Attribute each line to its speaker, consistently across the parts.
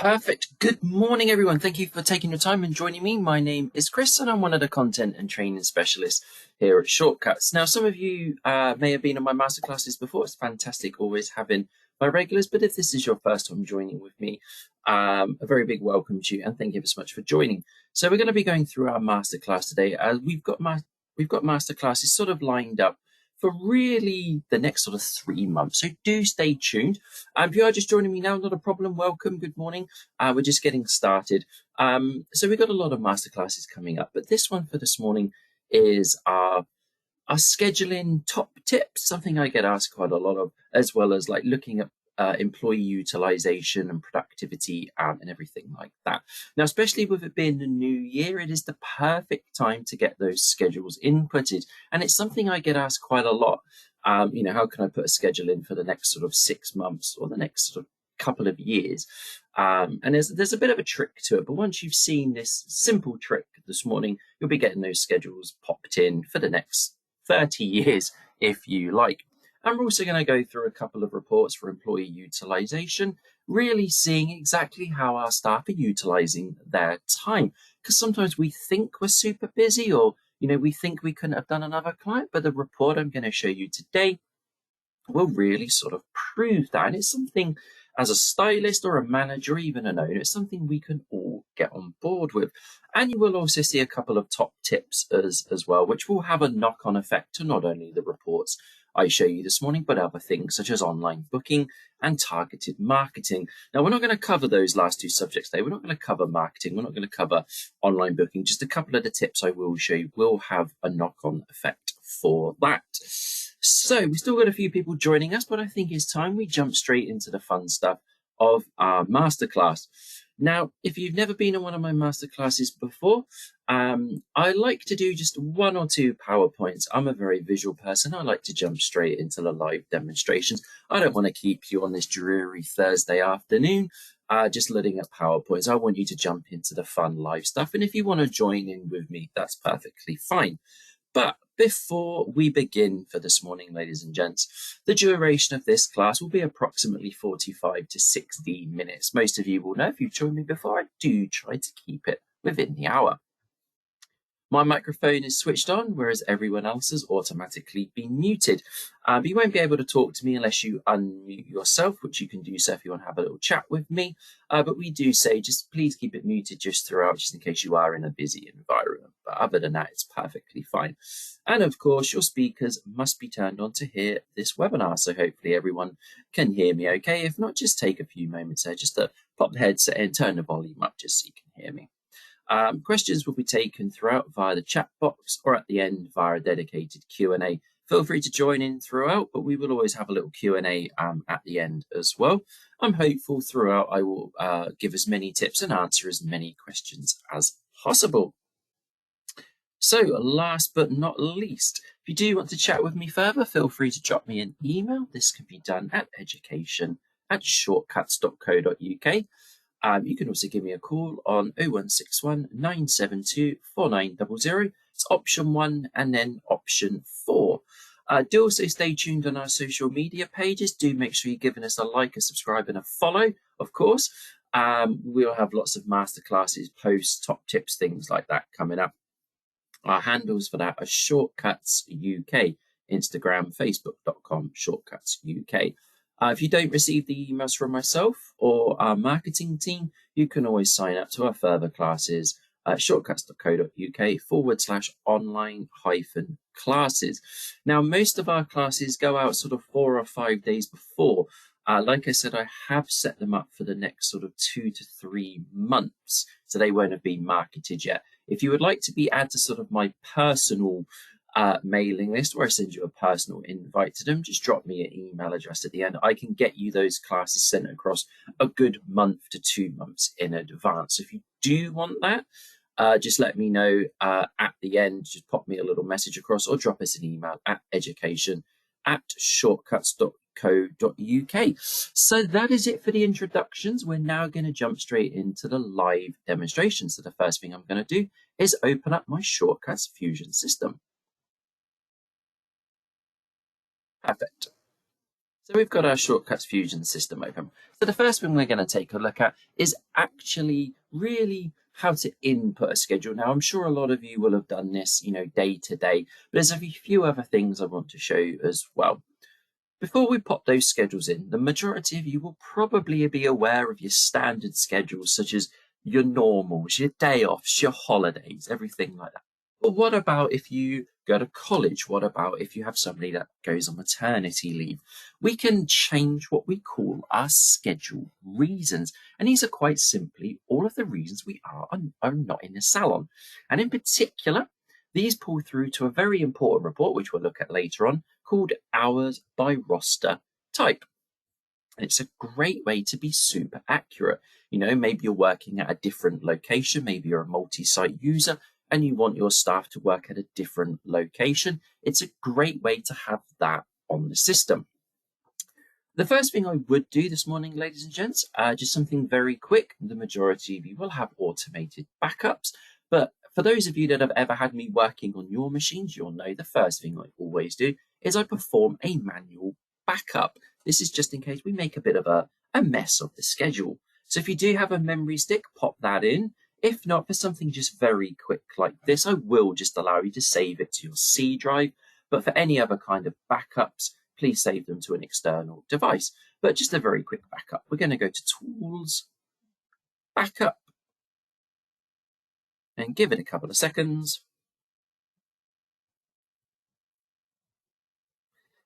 Speaker 1: Perfect. Good morning, everyone. Thank you for taking your time and joining me. My name is Chris, and I'm one of the content and training specialists here at Shortcuts. Now, some of you may have been on my masterclasses before. It's fantastic always having my regulars, but if this is your first time joining with me, a very big welcome to you, and thank you so much for joining. So we're going to be going through our masterclass today. We've got masterclasses sort of lined up for really the next sort of 3 months. So do stay tuned. If you are just joining me now, not a problem. Welcome. Good morning. We're just getting started. So we've got a lot of masterclasses coming up, but this one for this morning is our scheduling top tips, something I get asked quite a lot of, as well as like looking at employee utilization and productivity and everything like that. Now, especially with it being the new year, it is the perfect time to get those schedules inputted. And it's something I get asked quite a lot. How can I put a schedule in for the next sort of 6 months or the next sort of couple of years? And there's a bit of a trick to it, but once you've seen this simple trick this morning, you'll be getting those schedules popped in for the next 30 years, if you like. And we're also going to go through a couple of reports for employee utilization, really seeing exactly how our staff are utilizing their time. Because sometimes we think we're super busy, or we think we couldn't have done another client, but the report I'm going to show you today will really sort of prove that. And it's something, as a stylist or a manager, or even an owner, it's something we can all get on board with. And you will also see a couple of top tips as well, which will have a knock-on effect to not only the reports I show you this morning, but other things such as online booking and targeted marketing. Now, we're not going to cover those last two subjects today. We're not going to cover marketing. We're not going to cover online booking. Just a couple of the tips I will show you will have a knock-on effect for that. So we've still got a few people joining us, but I think it's time we jump straight into the fun stuff of our masterclass. Now, if you've never been on one of my masterclasses before, I like to do just 1 or 2 PowerPoints. I'm a very visual person. I like to jump straight into the live demonstrations. I don't want to keep you on this dreary Thursday afternoon, just letting up PowerPoints. I want you to jump into the fun live stuff. And if you want to join in with me, that's perfectly fine. But before we begin for this morning, ladies and gents, the duration of this class will be approximately 45 to 60 minutes. Most of you will know, if you've joined me before, I do try to keep it within the hour. My microphone is switched on, whereas everyone else has automatically been muted. But you won't be able to talk to me unless you unmute yourself, which you can do so if you want to have a little chat with me. But we do say just please keep it muted just throughout, just in case you are in a busy environment. But other than that, it's perfectly fine. And of course, your speakers must be turned on to hear this webinar. So hopefully everyone can hear me okay. If not, just take a few moments there just to pop the headset and turn the volume up just so you can hear me. Questions will be taken throughout via the chat box or at the end via a dedicated Q&A. Feel free to join in throughout, but we will always have a little Q&A at the end as well. I'm hopeful throughout I will give as many tips and answer as many questions as possible. So last but not least, if you do want to chat with me further, feel free to drop me an email. This can be done at education@shortcuts.co.uk. You can also give me a call on 0161 972 4900. It's option 1 and then option 4. Do also stay tuned on our social media pages. Do make sure you're giving us a like, a subscribe, and a follow, of course. We'll have lots of masterclasses, posts, top tips, things like that coming up. Our handles for that are Shortcuts UK, Instagram, facebook.com, Shortcuts UK. If you don't receive the emails from myself or our marketing team, you can always sign up to our further classes at shortcuts.co.uk/online-classes. Now, most of our classes go out sort of 4 or 5 days before. Like I said, I have set them up for the next sort of 2 to 3 months, so they won't have been marketed yet. If you would like to be added to sort of my personal mailing list, where I send you a personal invite to them, just drop me an email address at the end. I can get you those classes sent across a good month to 2 months in advance. If you do want that, just let me know at the end. Just pop me a little message across or drop us an email at education@shortcuts.co.uk. So that is it for the introductions. We're now going to jump straight into the live demonstration. So the first thing I'm going to do is open up my Shortcuts Fusion system. Perfect. So we've got our Shortcuts Fusion system open. So the first thing we're going to take a look at is actually really how to input a schedule. Now, I'm sure a lot of you will have done this, day to day, but there's a few other things I want to show you as well. Before we pop those schedules in, the majority of you will probably be aware of your standard schedules, such as your normals, your day offs, your holidays, everything like that. But what about if you go to college? What about if you have somebody that goes on maternity leave? We can change what we call our schedule reasons. And these are quite simply all of the reasons we are not in the salon. And in particular, these pull through to a very important report, which we'll look at later on, called Hours by Roster Type. And it's a great way to be super accurate. Maybe you're working at a different location, maybe you're a multi-site user, and you want your staff to work at a different location. It's a great way to have that on the system. The first thing I would do this morning, ladies and gents, just something very quick. The majority of you will have automated backups, but for those of you that have ever had me working on your machines, you'll know the first thing I always do is I perform a manual backup. This is just in case we make a bit of a mess of the schedule. So if you do have a memory stick, pop that in. If not, for something just very quick like this, I will just allow you to save it to your C drive. But for any other kind of backups, please save them to an external device. But just a very quick backup. We're going to go to Tools, Backup, and give it a couple of seconds.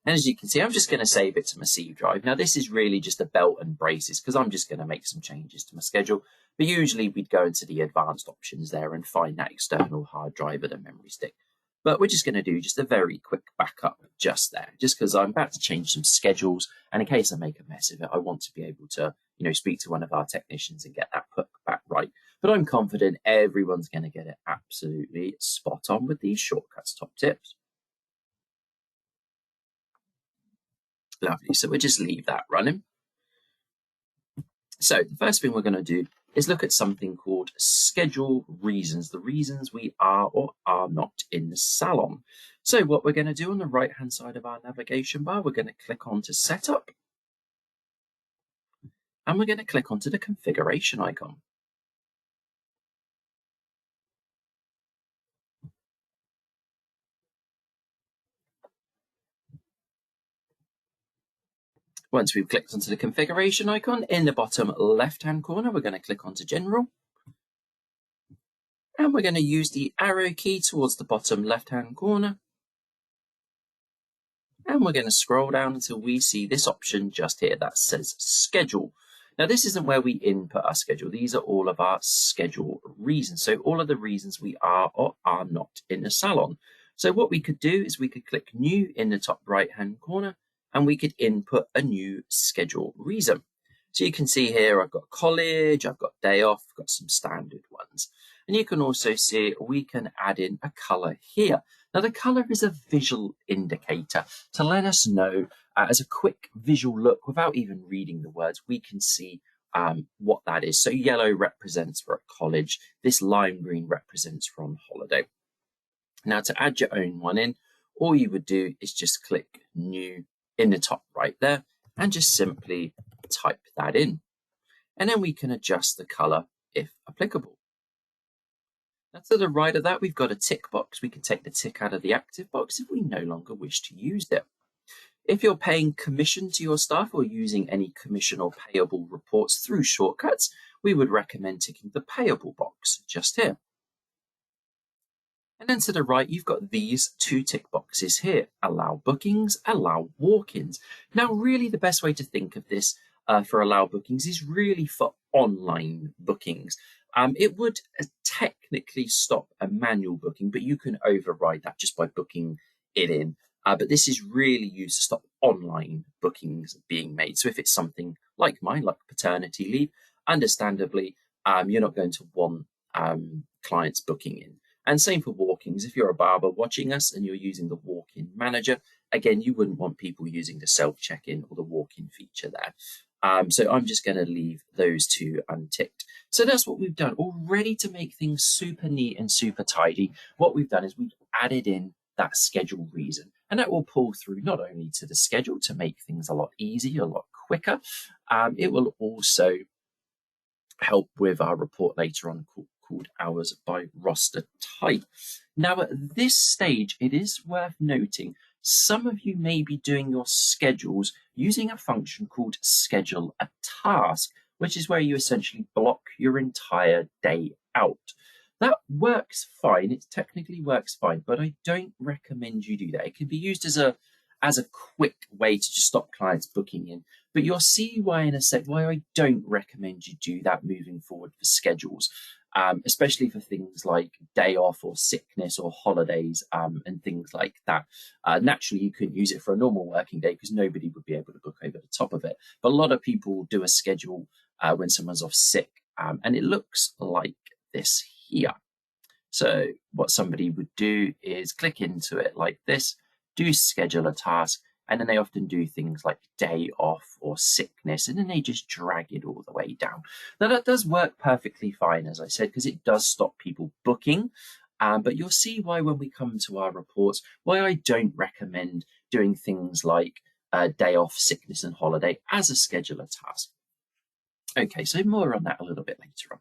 Speaker 1: And as you can see, I'm just going to save it to my C drive. Now, this is really just a belt and braces because I'm just going to make some changes to my schedule. But usually we'd go into the advanced options there and find that external hard drive or the memory stick. But we're just going to do just a very quick backup just there, just because I'm about to change some schedules. And in case I make a mess of it, I want to be able to, speak to one of our technicians and get that put back right. But I'm confident everyone's going to get it absolutely spot on with these Shortcuts top tips. Lovely. So we'll just leave that running. So the first thing we're going to do is look at something called schedule reasons, the reasons we are or are not in the salon. So what we're going to do on the right-hand side of our navigation bar, we're going to click onto Setup. And we're going to click onto the configuration icon. Once we've clicked onto the configuration icon, in the bottom left-hand corner, we're going to click onto General. And we're going to use the arrow key towards the bottom left-hand corner. And we're going to scroll down until we see this option just here that says Schedule. Now, this isn't where we input our schedule. These are all of our schedule reasons. So all of the reasons we are or are not in the salon. So what we could do is we could click New in the top right-hand corner, and we could input a new schedule reason. So you can see here, I've got college, I've got day off, I've got some standard ones. And you can also see we can add in a color here. Now the color is a visual indicator to let us know as a quick visual look without even reading the words, we can see what that is. So yellow represents for a college. This lime green represents for on holiday. Now to add your own one in, all you would do is just click New in the top right there and just simply type that in. And then we can adjust the color if applicable. Now to the right of that, we've got a tick box. We can take the tick out of the active box if we no longer wish to use it. If you're paying commission to your staff or using any commission or payable reports through Shortcuts, we would recommend ticking the payable box just here. And then to the right, you've got these two tick boxes here, allow bookings, allow walk-ins. Now, really the best way to think of this for allow bookings is really for online bookings. It would technically stop a manual booking, but you can override that just by booking it in. But this is really used to stop online bookings being made. So if it's something like mine, like paternity leave, understandably, you're not going to want clients booking in. And same for walk-ins. If you're a barber watching us and you're using the walk-in manager, again, you wouldn't want people using the self-check-in or the walk-in feature there. So I'm just going to leave those two unticked. So that's what we've done. All ready to make things super neat and super tidy. What we've done is we've added in that schedule reason. And And that will pull through not only to the schedule to make things a lot easier, a lot quicker, it will also help with our report later on called hours by roster type. Now, at this stage, it is worth noting some of you may be doing your schedules using a function called schedule a task, which is where you essentially block your entire day out. That works fine. It technically works fine, but I don't recommend you do that. It can be used as a quick way to just stop clients booking in. But you'll see why in a sec, why I don't recommend you do that moving forward for schedules, especially for things like day off or sickness or holidays and things like that. Naturally, you couldn't use it for a normal working day because nobody would be able to book over the top of it. But a lot of people do a schedule when someone's off sick, and it looks like this here. So what somebody would do is click into it like this, do schedule a task, and then they often do things like day off or sickness, and then they just drag it all the way down. Now that does work perfectly fine, as I said, because it does stop people booking. But you'll see why when we come to our reports, why I don't recommend doing things like day off, sickness, and holiday as a scheduler task. Okay, so more on that a little bit later on.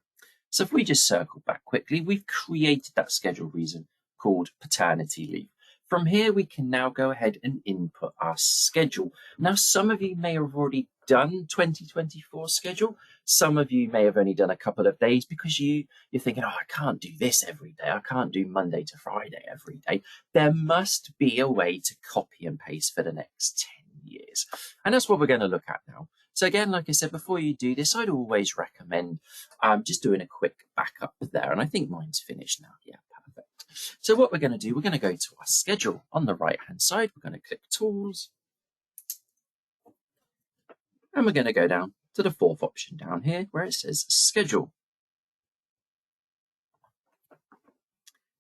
Speaker 1: So if we just circle back quickly, we've created that schedule reason called paternity leave. From here, we can now go ahead and input our schedule. Now, some of you may have already done 2024 schedule. Some of you may have only done a couple of days because you're thinking, oh, I can't do this every day. I can't do Monday to Friday every day. There must be a way to copy and paste for the next 10 years. And that's what we're going to look at now. So again, like I said, before you do this, I'd always recommend just doing a quick backup there. And I think mine's finished now. Yeah, perfect. So what we're going to do, we're going to go to our schedule on the right-hand side. We're going to click Tools. And we're going to go down to the fourth option down here where it says Schedule.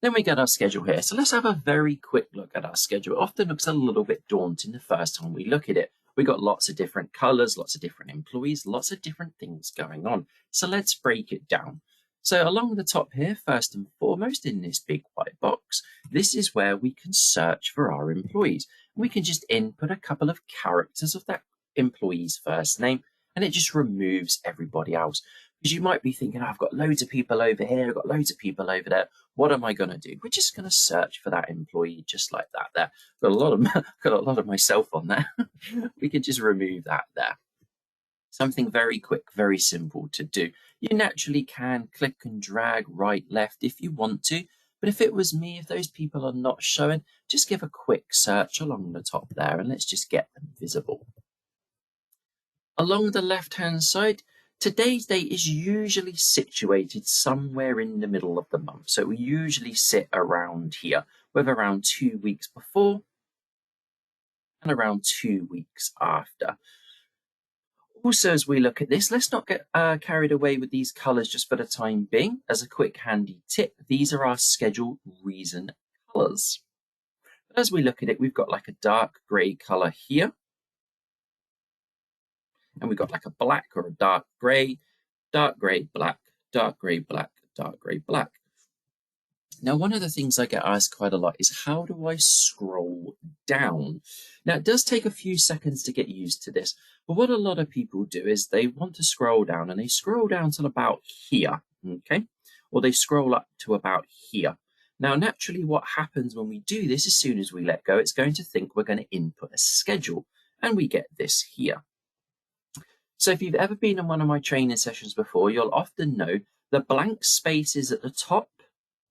Speaker 1: Then we get our schedule here. So let's have a very quick look at our schedule. It often looks a little bit daunting the first time we look at it. We've got lots of different colors, lots of different employees, lots of different things going on. So let's break it down. So along the top here, first and foremost, in this big white box, this is where we can search for our employees. We can just input a couple of characters of that employee's first name, and it just removes everybody else. Because you might be thinking, oh, I've got loads of people over here, I've got loads of people over there. What am I going to do? We're just going to search for that employee just like that there. Got a lot of myself on there. We can just remove that there. Something very quick, very simple to do. You naturally can click and drag right, left if you want to. But if it was me, if those people are not showing, just give a quick search along the top there and let's just get them visible. Along the left-hand side, today's date is usually situated somewhere in the middle of the month. So we usually sit around here, with around 2 weeks before and around 2 weeks after. Also, as we look at this, let's not get carried away with these colors just for the time being. As a quick handy tip, these are our schedule reason colors. But as we look at it, we've got like a dark gray color here. And we've got like a black or a dark gray, black, dark gray, black, dark gray, black. Now, one of the things I get asked quite a lot is how do I scroll down? Now, it does take a few seconds to get used to this, but what a lot of people do is they want to scroll down and they scroll down till about here, okay? Or they scroll up to about here. Now, naturally, what happens when we do this, as soon as we let go, it's going to think we're going to input a schedule, and we get this here. So if you've ever been in one of my training sessions before, you'll often know the blank spaces at the top,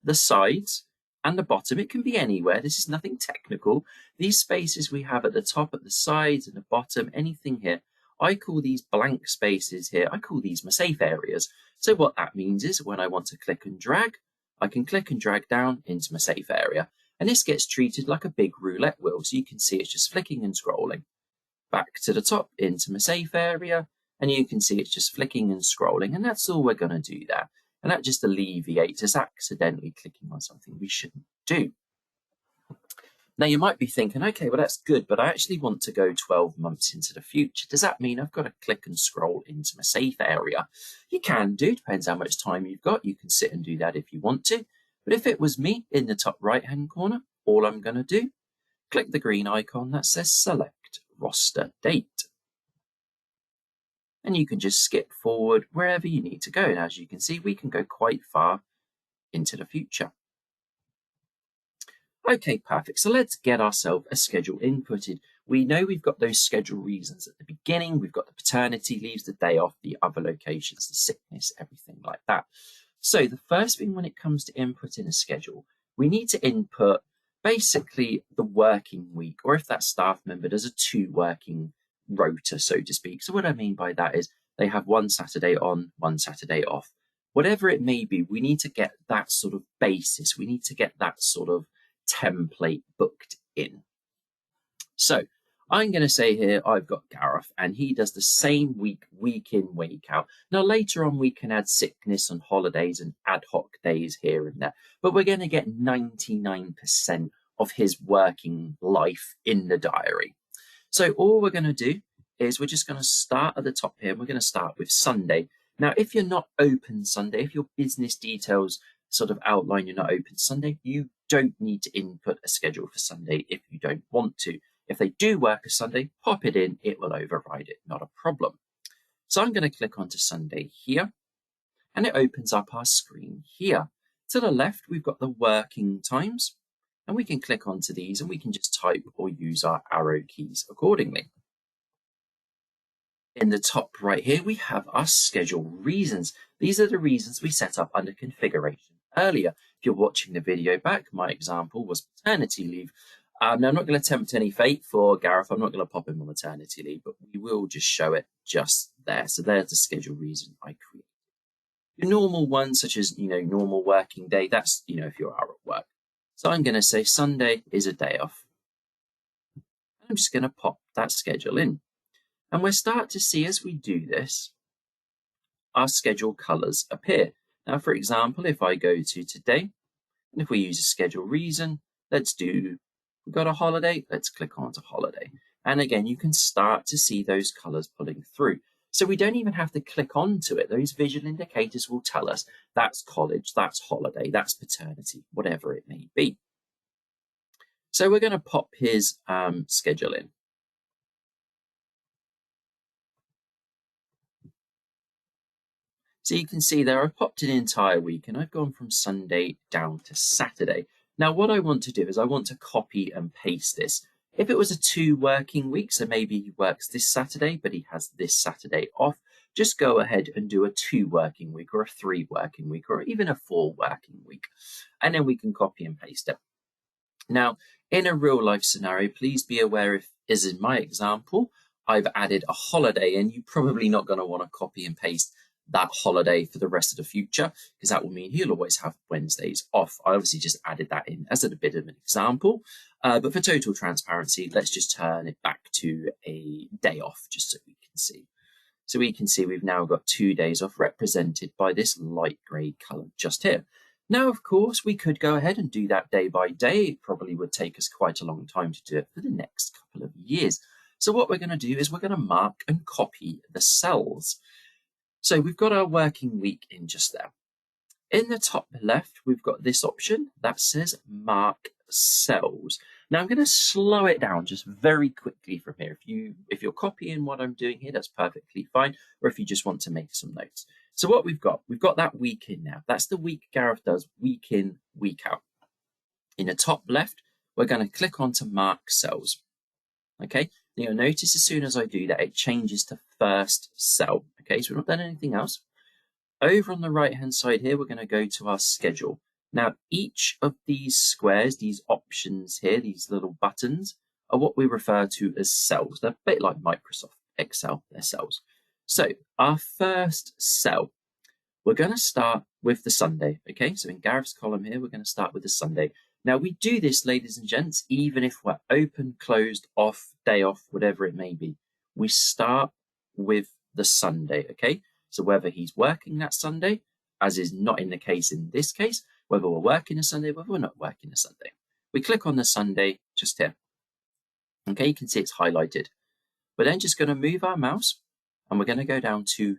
Speaker 1: the sides, and the bottom. It can be anywhere. This is nothing technical. These spaces we have at the top, at the sides, and the bottom, anything here, I call these blank spaces here, I call these my safe areas. So what that means is when I want to click and drag, I can click and drag down into my safe area. And this gets treated like a big roulette wheel. So you can see it's just flicking and scrolling. Back to the top into my safe area. And you can see it's just flicking and scrolling, and that's all we're going to do there. And that just alleviates us accidentally clicking on something we shouldn't do. Now, you might be thinking, okay, well, that's good, but I actually want to go 12 months into the future. Does that mean I've got to click and scroll into my safe area? You can do, depends how much time you've got. You can sit and do that if you want to. But if it was me in the top right-hand corner, all I'm going to do click the green icon that says Select Roster Date. And you can just skip forward wherever you need to go. And as you can see, we can go quite far into the future. Okay, perfect. So let's get ourselves a schedule inputted. We know we've got those schedule reasons at the beginning. We've got the paternity leaves, the day off, the other locations, the sickness, everything like that. So the first thing when it comes to inputting a schedule, we need to input basically the working week, or if that staff member does a 2 working rota, so to speak. So what I mean by that is they have 1 Saturday on, 1 Saturday off. Whatever it may be, we need to get that sort of basis. We need to get that sort of template booked in. So I'm going to say here I've got Gareth and he does the same week in, week out. Now later on we can add sickness and holidays and ad hoc days here and there, but we're going to get 99% of his working life in the diary. So all we're going to do is we're just going to start at the top here. We're going to start with Sunday. Now if you're not open Sunday, if your business details sort of outline you're not open Sunday, you don't need to input a schedule for Sunday if you don't want to. If they do work a Sunday, pop it in, it will override it, not a problem. So I'm going to click onto Sunday here, and it opens up our screen here. To the left, we've got the working times, and we can click onto these and we can just type or use our arrow keys accordingly. In the top right here, we have our schedule reasons. These are the reasons we set up under configuration earlier. If you're watching the video back, my example was paternity leave. Now, I'm not going to tempt any fate for Gareth. I'm not going to pop him on maternity leave, but we will just show it just there. So there's the schedule reason I created. Your normal ones, such as, normal working day, that's, if you're out at work. So I'm going to say Sunday is a day off. I'm just going to pop that schedule in. And we'll start to see as we do this, our schedule colors appear. Now, for example, if I go to today, and if we use a schedule reason, we've got a holiday, let's click on to holiday. And again, you can start to see those colors pulling through. So we don't even have to click onto it. Those visual indicators will tell us that's college, that's holiday, that's paternity, whatever it may be. So we're going to pop his schedule in. So you can see there, I've popped an entire week and I've gone from Sunday down to Saturday. Now, what I want to do is I want to copy and paste this. If it was a 2 working week, so maybe he works this Saturday, but he has this Saturday off, just go ahead and do a 2 working week or a 3 working week or even a 4 working week. And then we can copy and paste it. Now, in a real life scenario, please be aware if, as in my example, I've added a holiday and you're probably not going to want to copy and paste that holiday for the rest of the future, because that will mean he'll always have Wednesdays off. I obviously just added that in as a bit of an example, but for total transparency, let's just turn it back to a day off just so we can see. So we can see we've now got 2 days off represented by this light grey colour just here. Now, of course, we could go ahead and do that day by day. It probably would take us quite a long time to do it for the next couple of years. So what we're going to do is we're going to mark and copy the cells. So we've got our working week in just there. In the top left, we've got this option that says mark cells. Now I'm going to slow it down just very quickly from here. If you're copying what I'm doing here, that's perfectly fine. Or if you just want to make some notes. So what we've got that week in now. That's the week Gareth does week in, week out. In the top left, we're going to click on to mark cells. Okay, now you'll notice as soon as I do that, it changes to first cell. Okay, so we've not done anything else. Over on the right hand side here, we're going to go to our schedule. Now, each of these squares, these options here, these little buttons, are what we refer to as cells. They're a bit like Microsoft Excel, they're cells. So our first cell, we're going to start with the Sunday. Okay, so in Gareth's column here, we're going to start with the Sunday. Now, we do this, ladies and gents, even if we're open, closed, off, day off, whatever it may be. We start with the Sunday, okay? So whether he's working that Sunday, as is not in the case in this case, whether we're working a Sunday, whether we're not working a Sunday. We click on the Sunday just here. Okay, you can see it's highlighted. We're then just going to move our mouse and we're going to go down to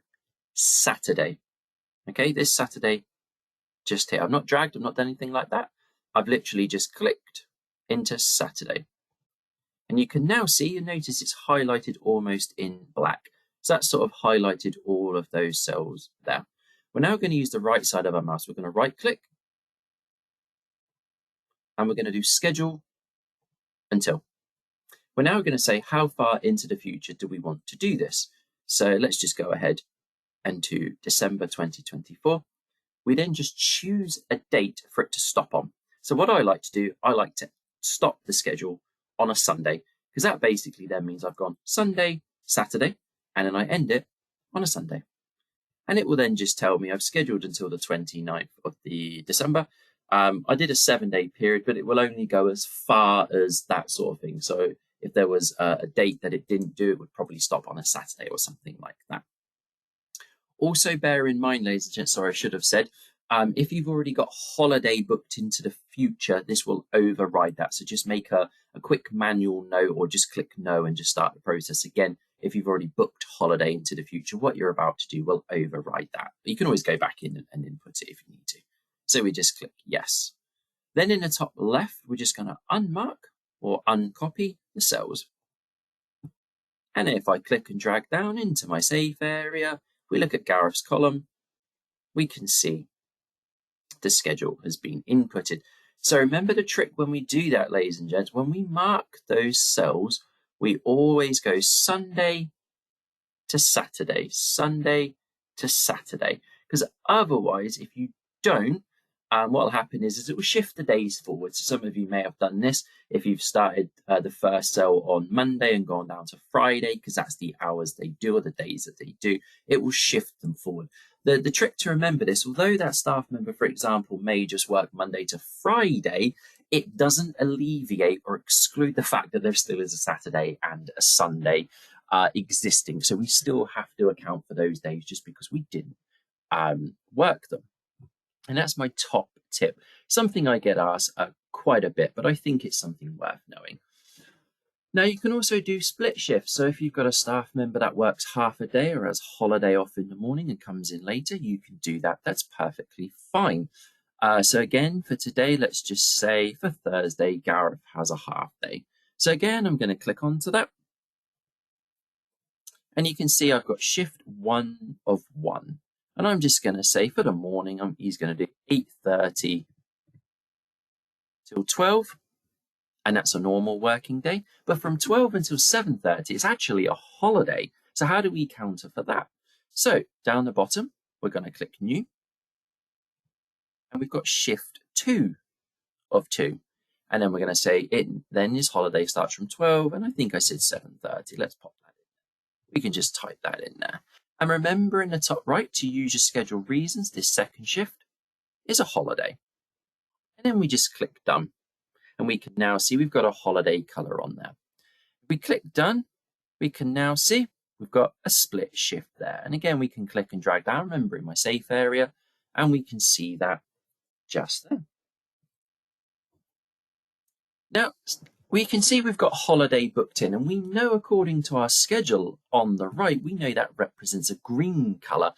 Speaker 1: Saturday. Okay, this Saturday just here. I've not dragged, I've not done anything like that. I've literally just clicked into Saturday. And you can now see, you notice it's highlighted almost in black. So that's sort of highlighted all of those cells there. We're now going to use the right side of our mouse. We're going to right click and we're going to do schedule until. We're now going to say how far into the future do we want to do this. So let's just go ahead and to December 2024. We then just choose a date for it to stop on. So what I like to do, I like to stop the schedule on a Sunday, because that basically then means I've gone Sunday, Saturday, and then I end it on a Sunday. And it will then just tell me I've scheduled until the 29th of the December. I did a 7-day period, but it will only go as far as that sort of thing. So if there was a date that it didn't do, it would probably stop on a Saturday or something like that. Also bear in mind, ladies and gents, sorry, I should have said, if you've already got holiday booked into the future, this will override that. So just make a quick manual note or just click no and just start the process again. If you've already booked holiday into the future, what you're about to do will override that. But you can always go back in and input it if you need to. So we just click yes. Then in the top left, we're just going to unmark or uncopy the cells. And if I click and drag down into my safe area, we look at Gareth's column, we can see the schedule has been inputted. So remember the trick when we do that, ladies and gents, when we mark those cells, we always go Sunday to Saturday, Sunday to Saturday, because otherwise, if you don't, what will happen is it will shift the days forward. So some of you may have done this if you've started the first cell on Monday and gone down to Friday, because that's the hours they do or the days that they do. It will shift them forward. The trick to remember this, although that staff member, for example, may just work Monday to Friday, it doesn't alleviate or exclude the fact that there still is a Saturday and a Sunday existing. So we still have to account for those days just because we didn't work them. And that's my top tip. Something I get asked quite a bit, but I think it's something worth knowing. Now, you can also do split shifts. So if you've got a staff member that works half a day or has holiday off in the morning and comes in later, you can do that. That's perfectly fine. So again, for today, let's just say for Thursday, Gareth has a half day. So again, I'm going to click onto that. And you can see I've got shift 1 of 1. And I'm just going to say for the morning, he's going to do 8:30 till 12. And that's a normal working day. But from 12 until 7:30, it's actually a holiday. So how do we counter for that? So down the bottom, we're going to click new. And we've got shift 2 of 2. And then we're going to say then his holiday starts from 12. And I think I said 7:30. Let's pop that in. We can just type that in there. And remember in the top right to use your schedule reasons, this second shift is a holiday. And then we just click done. And we can now see we've got a holiday color on there. If we click done, we can now see we've got a split shift there. And again, we can click and drag down, remember in my safe area, and we can see that just there. Now, we can see we've got holiday booked in, and we know according to our schedule on the right, we know that represents a green color.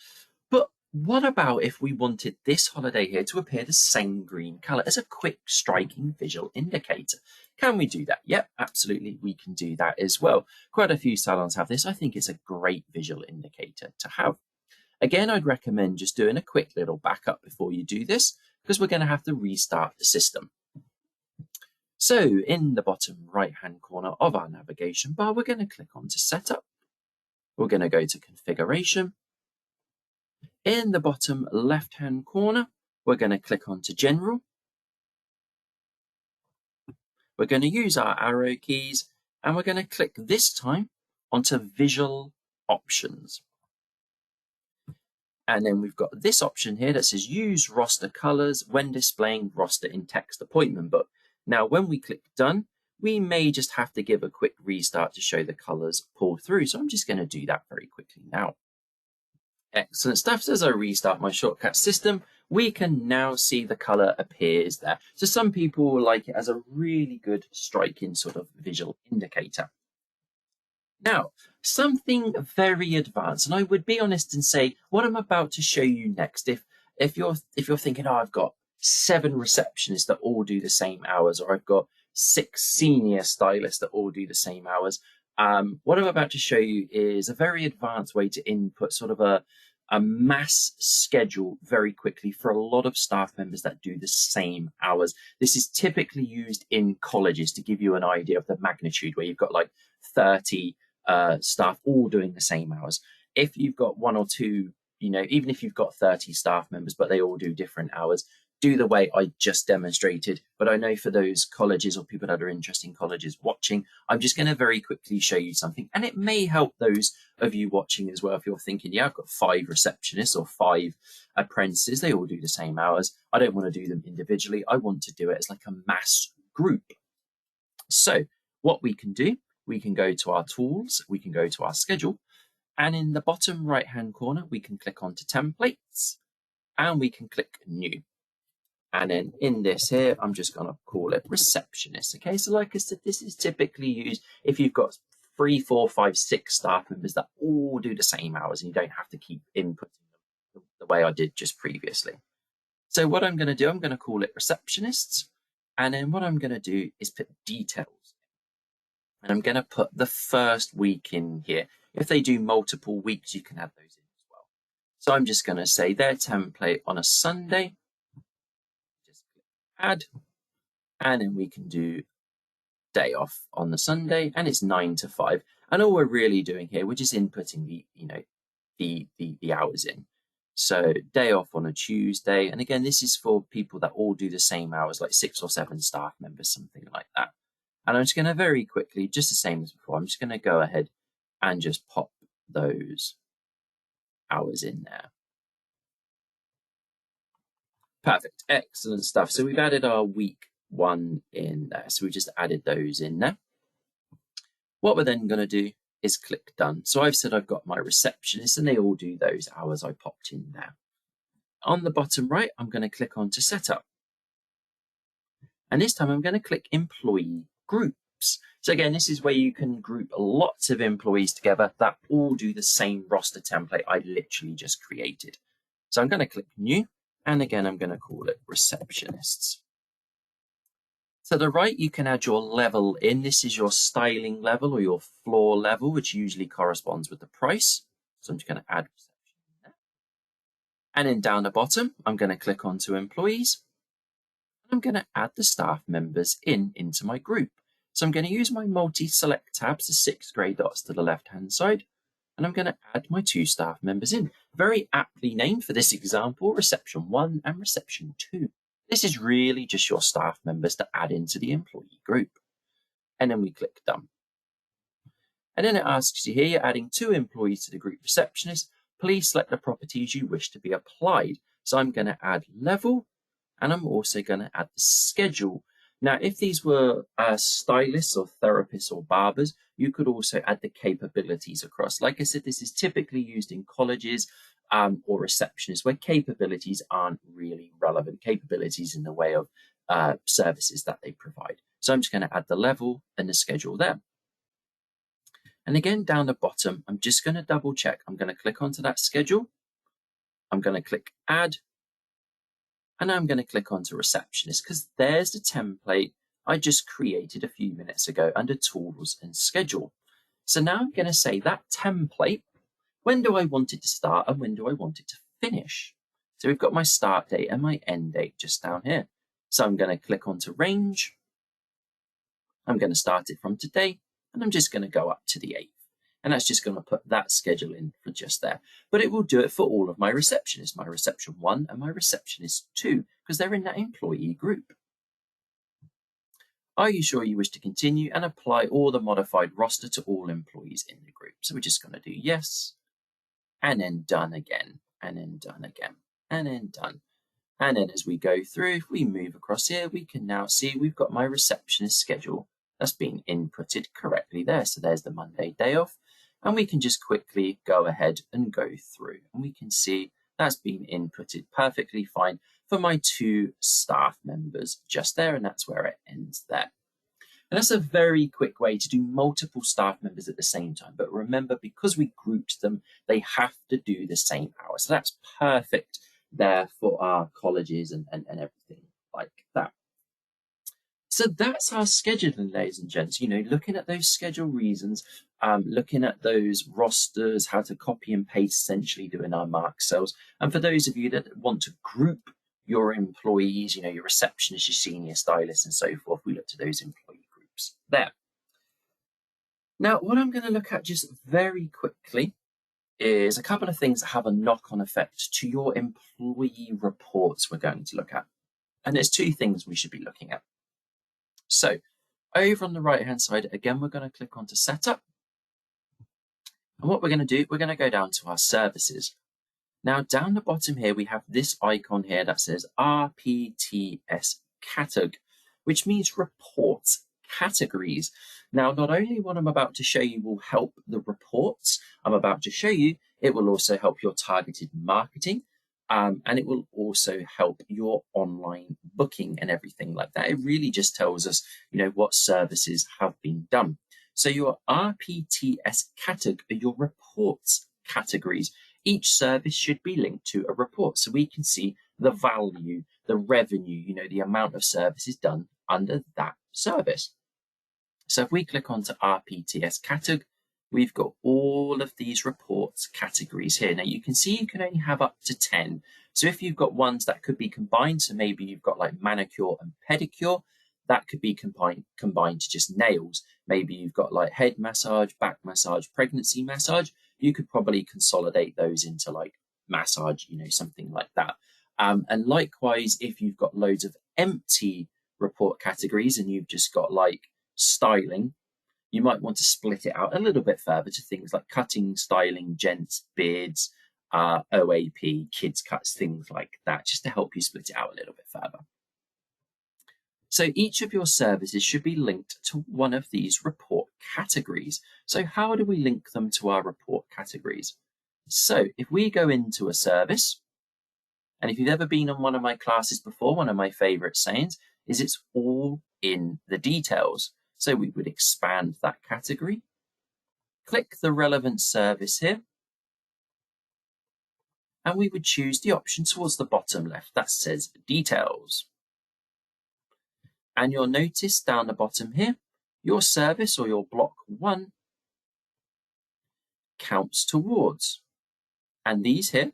Speaker 1: But what about if we wanted this holiday here to appear the same green color as a quick striking visual indicator? Can we do that? Yep, absolutely, we can do that as well. Quite a few salons have this. I think it's a great visual indicator to have. Again, I'd recommend just doing a quick little backup before you do this, because we're going to have to restart the system. So in the bottom right-hand corner of our navigation bar, we're going to click on to Setup. We're going to go to Configuration. In the bottom left-hand corner, we're going to click on to General. We're going to use our arrow keys, and we're going to click this time onto Visual Options. And then we've got this option here that says Use Roster Colors when displaying roster in text appointment book. Now, when we click done, we may just have to give a quick restart to show the colors pull through. So I'm just going to do that very quickly now. Excellent stuff. So as I restart my shortcut system, we can now see the color appears there. So some people will like it as a really good striking sort of visual indicator. Now, something very advanced, and I would be honest and say what I'm about to show you next, if you're thinking, oh, I've got 7 receptionists that all do the same hours, or I've got 6 senior stylists that all do the same hours. What I'm about to show you is a very advanced way to input sort of a mass schedule very quickly for a lot of staff members that do the same hours. This is typically used in colleges to give you an idea of the magnitude, where you've got like 30 staff all doing the same hours. If you've got one or two, even if you've got 30 staff members, but they all do different hours, do the way I just demonstrated. But I know for those colleges or people that are interested in colleges watching, I'm just going to very quickly show you something, and it may help those of you watching as well. If you're thinking, yeah, I've got 5 receptionists or 5 apprentices, they all do the same hours. I don't want to do them individually. I want to do it as like a mass group. So what we can do, we can go to our tools, we can go to our schedule, and in the bottom right hand corner, we can click onto templates and we can click new. And then in this here, I'm just going to call it receptionist. Okay, so like I said, this is typically used if you've got 3, 4, 5, 6 staff members that all do the same hours, and you don't have to keep inputting them the way I did just previously. So what I'm going to do, I'm going to call it receptionists. And then what I'm going to do is put details. And I'm going to put the first week in here. If they do multiple weeks, you can add those in as well. So I'm just going to say their template on a Sunday. Just click add. And then we can do day off on the Sunday, and it's 9 to 5. And all we're really doing here, we're just inputting the hours in. So day off on a Tuesday. And again, this is for people that all do the same hours, like 6 or 7 staff members, something like that. And I'm just going to very quickly, just the same as before, I'm just going to go ahead and just pop those hours in there. Perfect. Excellent stuff. So we've added our week 1 in there. So we just added those in there. What we're then going to do is click done. So I've said I've got my receptionists, and they all do those hours I popped in there. On the bottom right, I'm going to click on to setup. And this time I'm going to click employee groups. So again, this is where you can group lots of employees together that all do the same roster template I literally just created. So I'm going to click new, and again, I'm going to call it receptionists. To the right, you can add your level in. This is your styling level or your floor level, which usually corresponds with the price. So I'm just going to add reception in there. And then down the bottom, I'm going to click onto employees. And I'm going to add the staff members into my group. So I'm going to use my multi-select tabs, the 6 grey dots to the left-hand side. And I'm going to add my 2 staff members in. Very aptly named for this example, reception 1 and reception 2. This is really just your staff members to add into the employee group. And then we click done. And then it asks you here, you're adding 2 employees to the group receptionist. Please select the properties you wish to be applied. So I'm going to add level, and I'm also going to add the schedule. Now, if these were stylists or therapists or barbers, you could also add the capabilities across. Like I said, this is typically used in colleges or receptionists where capabilities aren't really relevant. Capabilities in the way of services that they provide. So I'm just going to add the level and the schedule there. And again, down the bottom, I'm just going to double check. I'm going to click onto that schedule. I'm going to click add. And I'm going to click onto receptionist because there's the template I just created a few minutes ago under tools and schedule. So now I'm going to say that template, when do I want it to start and when do I want it to finish? So we've got my start date and my end date just down here. So I'm going to click onto range. I'm going to start it from today, and I'm just going to go up to the 8th. And that's just going to put that schedule in for just there. But it will do it for all of my receptionists, my reception 1 and my receptionist 2, because they're in that employee group. Are you sure you wish to continue and apply all the modified roster to all employees in the group? So we're just going to do yes, and then done again, and then done again, and then done. And then as we go through, if we move across here, we can now see we've got my receptionist schedule that's been inputted correctly there. So there's the Monday day off. And we can just quickly go ahead and go through. And we can see that's been inputted perfectly fine for my 2 staff members just there. And that's where it ends there. And that's a very quick way to do multiple staff members at the same time. But remember, because we grouped them, they have to do the same hours. So that's perfect there for our colleges and everything like that. So that's our scheduling, ladies and gents. Looking at those schedule reasons, looking at those rosters, how to copy and paste, essentially doing our mark cells. And for those of you that want to group your employees, your receptionist, your senior stylist, and so forth, we look to those employee groups there. Now, what I'm going to look at just very quickly is a couple of things that have a knock-on effect to your employee reports we're going to look at. And there's two things we should be looking at. So over on the right-hand side, again, we're going to click onto Setup. And what we're going to do, we're going to go down to our services. Now, down the bottom here, we have this icon here that says RPTS Categ, which means reports categories. Now, not only what I'm about to show you will help the reports I'm about to show you, it will also help your targeted marketing, and it will also help your online booking and everything like that. It really just tells us, what services have been done. So your RPTS Categ are your reports categories. Each service should be linked to a report so we can see the value, the revenue, the amount of services done under that service. So if we click onto RPTS Categ, we've got all of these reports categories here. Now you can see you can only have up to 10. So if you've got ones that could be combined, so maybe you've got like manicure and pedicure, that could be combined to just nails. Maybe you've got like head massage, back massage, pregnancy massage. You could probably consolidate those into like massage, something like that. And likewise, if you've got loads of empty report categories and you've just got like styling, you might want to split it out a little bit further to things like cutting, styling, gents, beards, OAP, kids cuts, things like that, just to help you split it out a little bit further. So each of your services should be linked to one of these report categories. So how do we link them to our report categories? So if we go into a service, and if you've ever been on one of my classes before, one of my favorite sayings is it's all in the details. So we would expand that category, click the relevant service here, and we would choose the option towards the bottom left that says details. And you'll notice down the bottom here, your service or your block 1 counts towards. And these here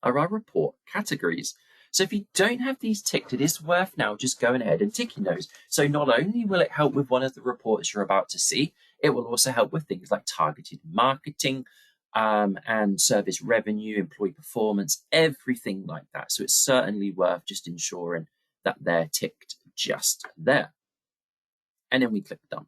Speaker 1: are our report categories. So if you don't have these ticked, it is worth now just going ahead and ticking those. So not only will it help with one of the reports you're about to see, it will also help with things like targeted marketing and service revenue, employee performance, everything like that. So it's certainly worth just ensuring that they're ticked just there. And then we click done.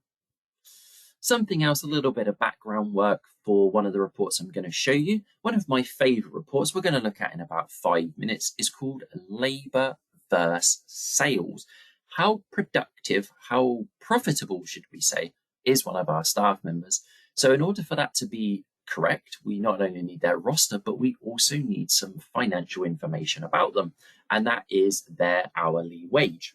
Speaker 1: Something else, a little bit of background work for one of the reports I'm going to show you. One of my favorite reports we're going to look at in about 5 minutes is called labor versus sales. How productive, how profitable, should we say, is one of our staff members? So in order for that to be correct, we not only need their roster, but we also need some financial information about them. And that is their hourly wage.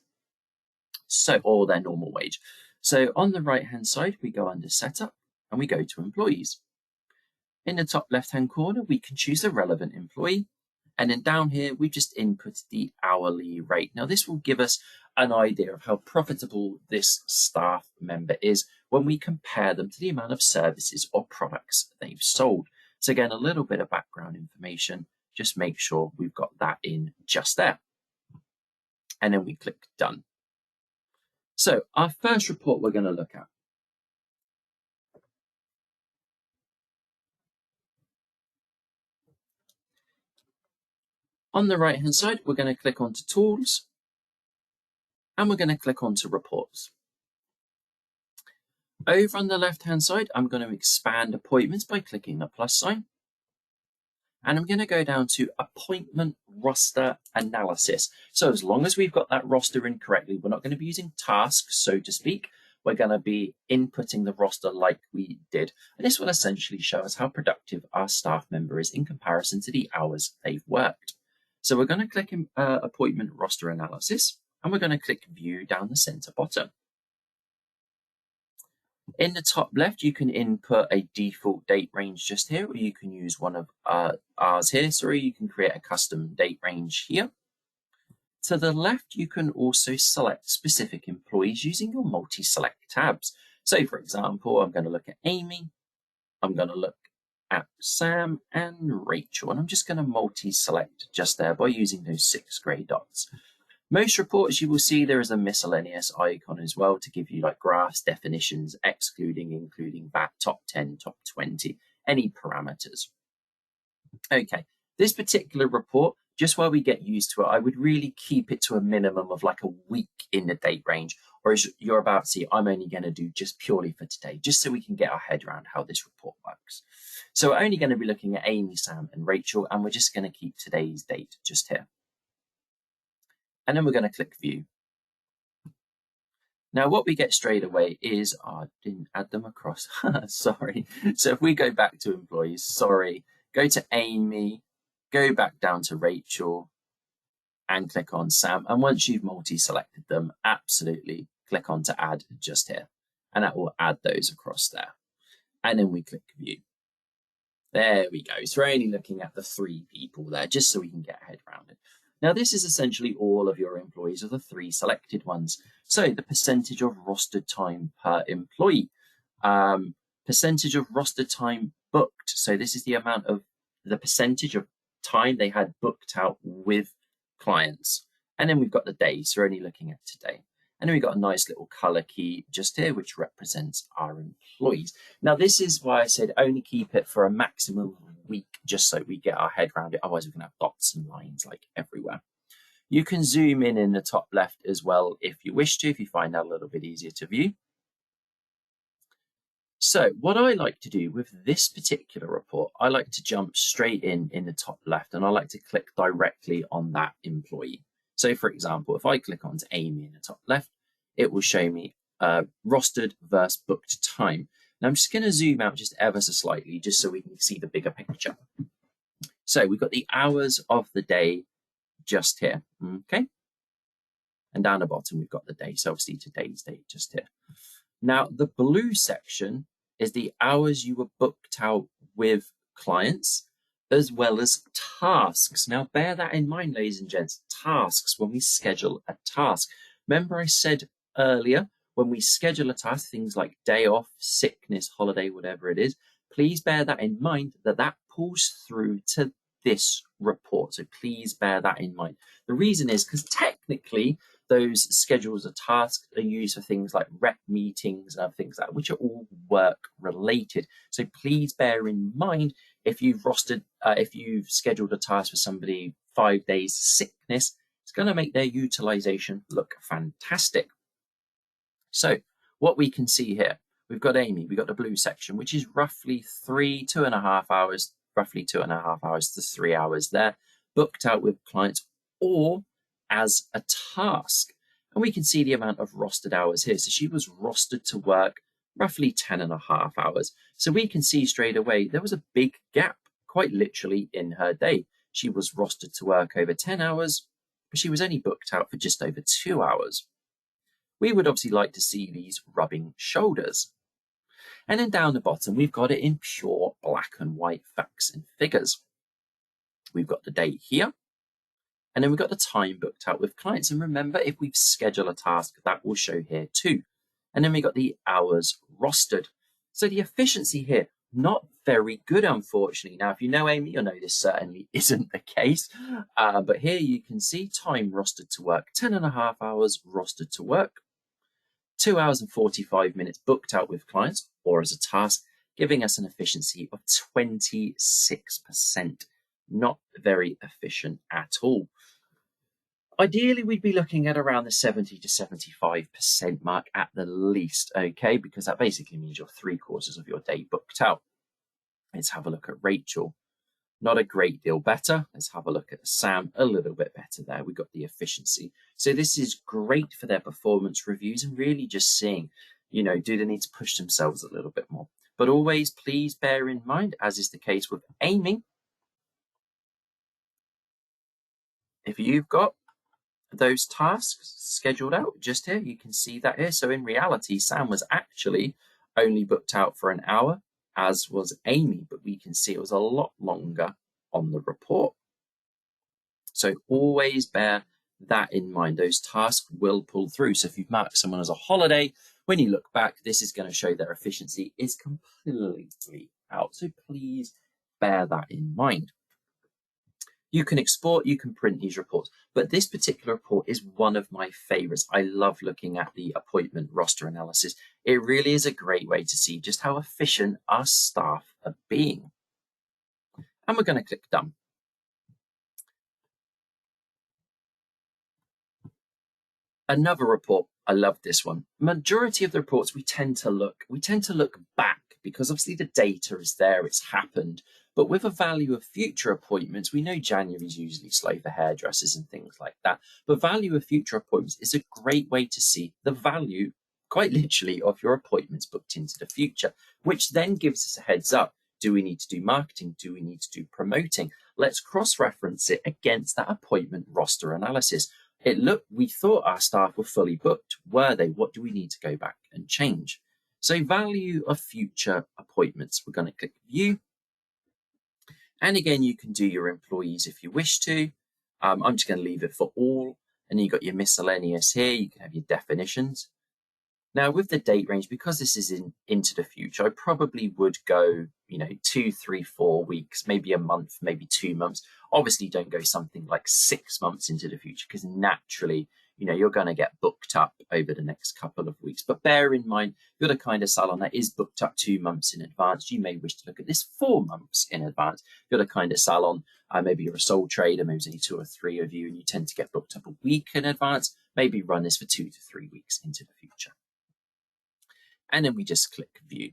Speaker 1: Or their normal wage. So on the right-hand side, we go under Setup and we go to Employees. In the top left-hand corner, we can choose a relevant employee. And then down here, we just input the hourly rate. Now, this will give us an idea of how profitable this staff member is when we compare them to the amount of services or products they've sold. So again, a little bit of background information. Just make sure we've got that in just there. And then we click Done. So our first report we're going to look at. On the right-hand side, we're going to click onto Tools, and we're going to click onto Reports. Over on the left-hand side, I'm going to expand appointments by clicking the plus sign. And I'm going to go down to Appointment Roster Analysis. So as long as we've got that roster in correctly, we're not going to be using tasks, so to speak. We're going to be inputting the roster like we did. And this will essentially show us how productive our staff member is in comparison to the hours they've worked. So we're going to click Appointment Roster Analysis, and we're going to click View down the center bottom. In the top left, you can input a default date range just here, or you can use one of ours here. Sorry, you can create a custom date range here. To the left, you can also select specific employees using your multi-select tabs. So for example, I'm going to look at Amy, I'm going to look at Sam and Rachel, and I'm just going to multi-select just there by using those 6 grey dots. Most reports you will see there is a miscellaneous icon as well to give you like graphs, definitions, excluding, including, that, top 10, top 20, any parameters. Okay, this particular report, just while we get used to it, I would really keep it to a minimum of like a week in the date range, or as you're about to see, I'm only going to do just purely for today, just so we can get our head around how this report works. So we're only going to be looking at Amy, Sam, and Rachel, and we're just going to keep today's date just here. And then we're going to click View. Now, what we get straight away is, I didn't add them across, sorry. So if we go back to employees, sorry, go to Amy, go back down to Rachel, and click on Sam. And once you've multi-selected them, absolutely click on to add just here. And that will add those across there. And then we click View. There we go. So we're only looking at the 3 people there, just so we can get our head around it. Now, this is essentially all of your employees, or the 3 selected ones. So the percentage of rostered time per employee, percentage of rostered time booked. So this is the amount of the percentage of time they had booked out with clients. And then we've got the day, so we're only looking at today. And then we've got a nice little color key just here, which represents our employees. Now, this is why I said only keep it for a maximum week, just so we get our head around it. Otherwise, we're going to have dots and lines like everywhere. You can zoom in the top left as well if you wish to, if you find that a little bit easier to view. So what I like to do with this particular report, I like to jump straight in the top left, and I like to click directly on that employee. So for example, if I click onto Amy in the top left, it will show me rostered versus booked time. Now I'm just going to zoom out just ever so slightly, just so we can see the bigger picture. So we've got the hours of the day just here, okay? And down the bottom, we've got the day. So obviously today's date just here. Now the blue section is the hours you were booked out with clients, as well as tasks. Now, bear that in mind, ladies and gents, tasks, when we schedule a task. Remember I said earlier, when we schedule a task, things like day off, sickness, holiday, whatever it is, please bear that in mind, that pulls through to this report. So please bear that in mind. The reason is because technically those schedules of tasks are used for things like rep meetings and other things like that, which are all work related. So please bear in mind, if you've scheduled a task for somebody 5 days sickness, it's going to make their utilization look fantastic. So what we can see here, we've got Amy, we've got the blue section, which is roughly 2.5 hours, roughly 2.5 hours to 3 hours there, booked out with clients or as a task. And we can see the amount of rostered hours here. So she was rostered to work roughly 10.5 hours. So we can see straight away there was a big gap, quite literally, in her day. She was rostered to work over 10 hours, but she was only booked out for just over 2 hours. We would obviously like to see these rubbing shoulders. And then down the bottom, we've got it in pure black and white facts and figures. We've got the date here, and then we've got the time booked out with clients. And remember, if we've scheduled a task, that will show here too. And then we got the hours rostered. So the efficiency here, not very good, unfortunately. Now, if you know Amy, you'll know this certainly isn't the case. But here you can see time rostered to work, 10.5 hours rostered to work, 2 hours and 45 minutes booked out with clients or as a task, giving us an efficiency of 26%. Not very efficient at all. Ideally, we'd be looking at around the 70 to 75% mark at the least, okay? Because that basically means you're 3/4 of your day booked out. Let's have a look at Rachel. Not a great deal better. Let's have a look at Sam, a little bit better there. We got the efficiency. So this is great for their performance reviews and really just seeing, do they need to push themselves a little bit more? But always please bear in mind, as is the case with Amy, if you've got those tasks scheduled out just here, you can see that here. So in reality, Sam was actually only booked out for an hour, as was Amy, but we can see it was a lot longer on the report. So always bear that in mind. Those tasks will pull through. So if you've marked someone as a holiday, when you look back, this is going to show their efficiency is completely out. So please bear that in mind. You can export, you can print these reports, but this particular report is one of my favorites. I love looking at the appointment roster analysis. It really is a great way to see just how efficient our staff are being. And we're going to click done. Another report, I love this one. Majority of the reports we tend to look back because obviously the data is there, it's happened. But with a value of future appointments, we know January is usually slow for hairdressers and things like that. But value of future appointments is a great way to see the value, quite literally, of your appointments booked into the future, which then gives us a heads up. Do we need to do marketing? Do we need to do promoting? Let's cross-reference it against that appointment roster analysis. We thought our staff were fully booked. Were they? What do we need to go back and change? So value of future appointments. We're going to click view. And again, you can do your employees if you wish to. I'm just going to leave it for all. And you've got your miscellaneous here. You can have your definitions. Now with the date range, because this is into the future, I probably would go, 2, 3, 4 weeks, maybe a month, maybe 2 months. Obviously don't go something like 6 months into the future because naturally, you're going to get booked up over the next couple of weeks. But bear in mind, you're the kind of salon that is booked up 2 months in advance. You may wish to look at this 4 months in advance. You're the kind of salon, maybe you're a sole trader, maybe there's only 2 or 3 of you, and you tend to get booked up a week in advance. Maybe run this for 2 to 3 weeks into the future. And then we just click view.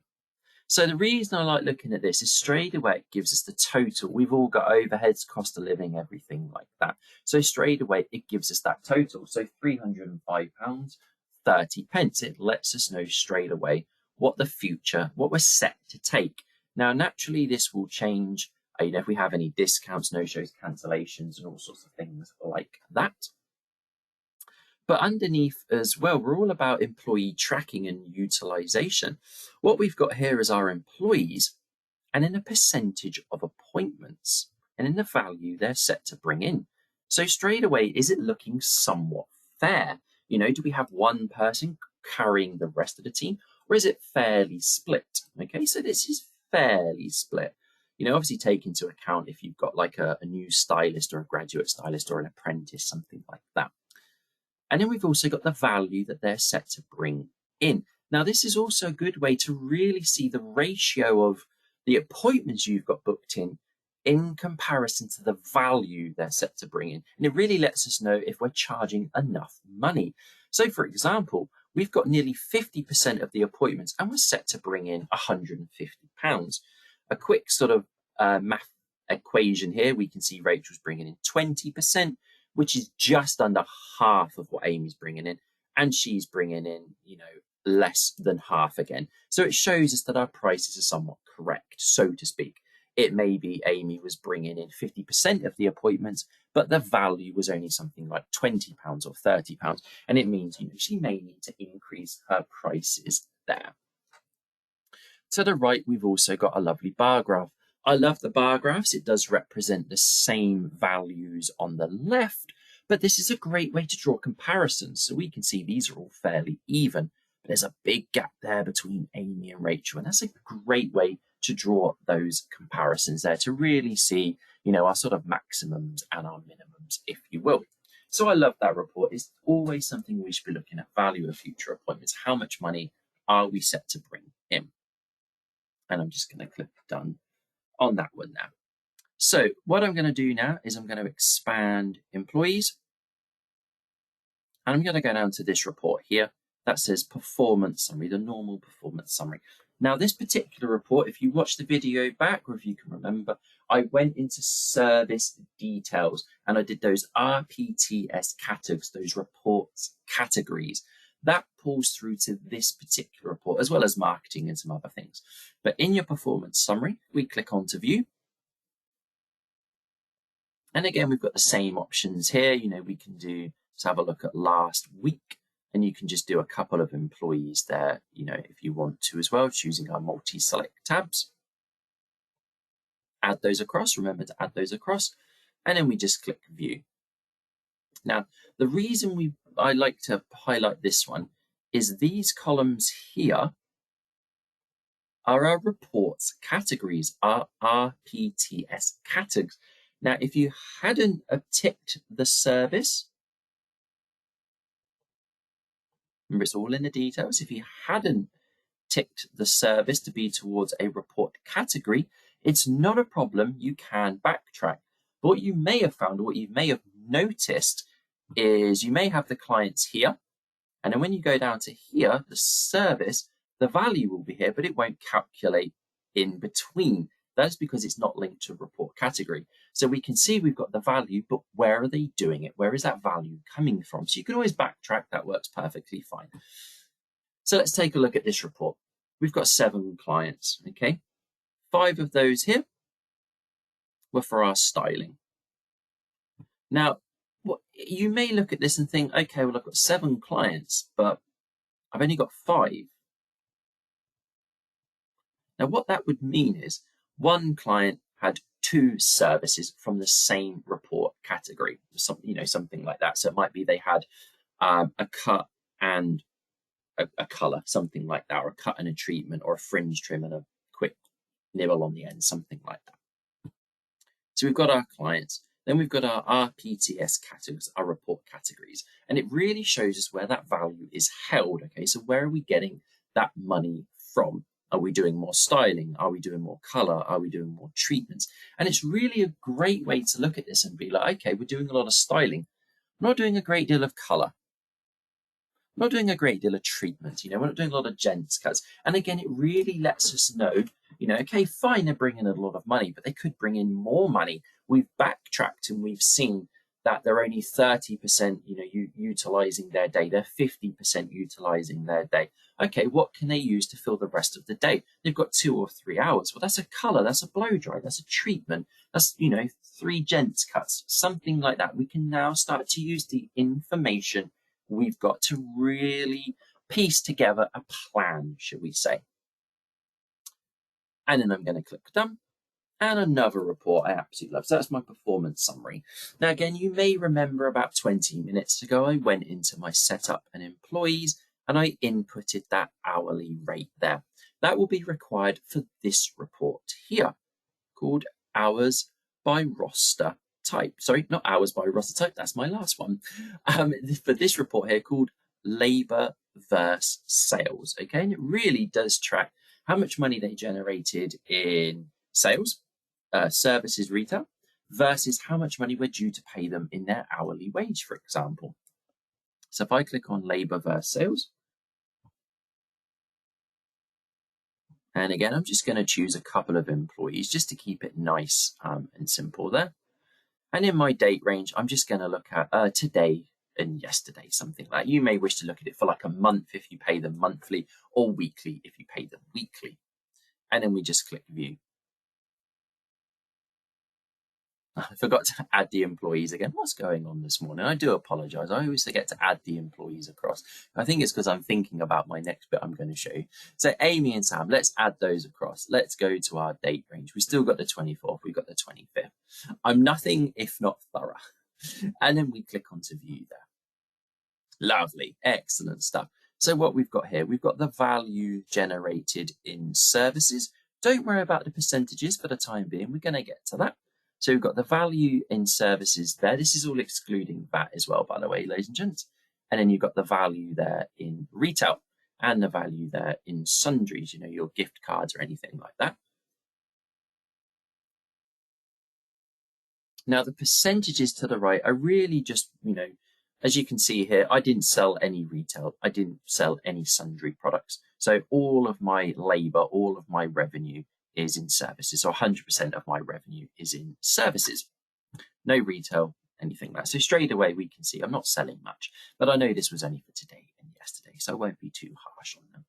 Speaker 1: So the reason I like looking at this is straight away it gives us the total. We've all got overheads, cost of living, everything like that. So straight away it gives us that total. So £305.30. It lets us know straight away what we're set to take. Now naturally this will change, if we have any discounts, no-shows, cancellations, and all sorts of things like that. But underneath as well, we're all about employee tracking and utilization. What we've got here is our employees and in a percentage of appointments and in the value they're set to bring in. So straight away, is it looking somewhat fair? Do we have one person carrying the rest of the team or is it fairly split? Okay, so this is fairly split. Obviously take into account if you've got like a new stylist or a graduate stylist or an apprentice, something like that. And then we've also got the value that they're set to bring in. Now, this is also a good way to really see the ratio of the appointments you've got booked in comparison to the value they're set to bring in. And it really lets us know if we're charging enough money. So, for example, we've got nearly 50% of the appointments and we're set to bring in £150. A quick sort of math equation here, we can see Rachel's bringing in 20%. Which is just under half of what Amy's bringing in. And she's bringing in, less than half again. So it shows us that our prices are somewhat correct, so to speak. It may be Amy was bringing in 50% of the appointments, but the value was only something like £20 or £30. And it means, she may need to increase her prices there. To the right, we've also got a lovely bar graph. I love the bar graphs. It does represent the same values on the left, but this is a great way to draw comparisons. So we can see these are all fairly even, but there's a big gap there between Amy and Rachel. And that's a great way to draw those comparisons there to really see, our sort of maximums and our minimums, if you will. So I love that report. It's always something we should be looking at, value of future appointments. How much money are we set to bring in? And I'm just going to click done on that one now. So what I'm going to do now is I'm going to expand employees. And I'm going to go down to this report here that says performance summary, the normal performance summary. Now this particular report, if you watch the video back or if you can remember, I went into service details and I did those RPTS categories, those reports categories. That pulls through to this particular report, as well as marketing and some other things. But in your performance summary, we click on to view. And again, we've got the same options here. We can just have a look at last week, and you can just do a couple of employees there, if you want to as well, choosing our multi-select tabs. Add those across, remember to add those across, and then we just click view. Now, the reason I like to highlight this one is these columns here are our reports categories, our RPTS categories. Now, if you hadn't ticked the service, remember it's all in the details, if you hadn't ticked the service to be towards a report category, it's not a problem, you can backtrack. But what you may have found, or what you may have noticed, is you may have the clients here, and then when you go down to here, the service, the value will be here, but it won't calculate in between. That's because it's not linked to a report category. So we can see we've got the value, but where are they doing it? Where is that value coming from? So you can always backtrack, that works perfectly fine. So let's take a look at this report. We've got 7 clients, okay? 5 of those here were for our styling. Now, you may look at this and think, okay, well, I've got 7 clients, but I've only got 5. Now, what that would mean is one client had 2 services from the same report category, something like that. So it might be they had a cut and a color, something like that, or a cut and a treatment, or a fringe trim and a quick nibble on the end, something like that. So we've got our clients. Then we've got our RPTS categories, our report categories, and it really shows us where that value is held. Okay, so where are we getting that money from? Are we doing more styling? Are we doing more color? Are we doing more treatments? And it's really a great way to look at this and be like, okay, we're doing a lot of styling. We're not doing a great deal of color. We're not doing a great deal of treatment. We're not doing a lot of gents cuts. And again, it really lets us know, okay, fine, they're bringing in a lot of money, but they could bring in more money. We've backtracked and we've seen that they're only 30%, utilizing their day. They're 50% utilizing their day. Okay, what can they use to fill the rest of the day? They've got 2 or 3 hours. Well, that's a color, that's a blow dry, that's a treatment, that's, 3 gents cuts, something like that. We can now start to use the information we've got to really piece together a plan, should we say. And then I'm going to click done. And another report I absolutely love. So that's my performance summary. Now, again, you may remember about 20 minutes ago, I went into my setup and employees and I inputted that hourly rate there. That will be required for this report here called hours by roster type. Sorry, not hours by roster type. That's my last one. For this report here called labor versus sales. Okay, and it really does track how much money they generated in sales, services retail, versus how much money we're due to pay them in their hourly wage, for example. So if I click on labor versus sales, and again, I'm just going to choose a couple of employees just to keep it nice and simple there. And in my date range, I'm just going to look at today and yesterday, something like that. You may wish to look at it for like a month if you pay them monthly, or weekly if you pay them weekly. And then we just click view. I forgot to add the employees again. What's going on this morning? I do apologize. I always forget to add the employees across. I think it's because I'm thinking about my next bit I'm going to show you. So Amy and Sam, let's add those across. Let's go to our date range. We still got the 24th. We've got the 25th. I'm nothing if not thorough. And then we click onto view there. Lovely. Excellent stuff. So what we've got here, we've got the value generated in services. Don't worry about the percentages for the time being. We're going to get to that. So we've got the value in services there. This is all excluding VAT as well, by the way, ladies and gents. And then you've got the value there in retail and the value there in sundries, your gift cards or anything like that. Now, the percentages to the right are really just, as you can see here, I didn't sell any retail. I didn't sell any sundry products. So all of my labor, all of my revenue is in services. So 100% of my revenue is in services. No retail, anything like that. So straight away we can see I'm not selling much, but I know this was only for today and yesterday, so I won't be too harsh on them.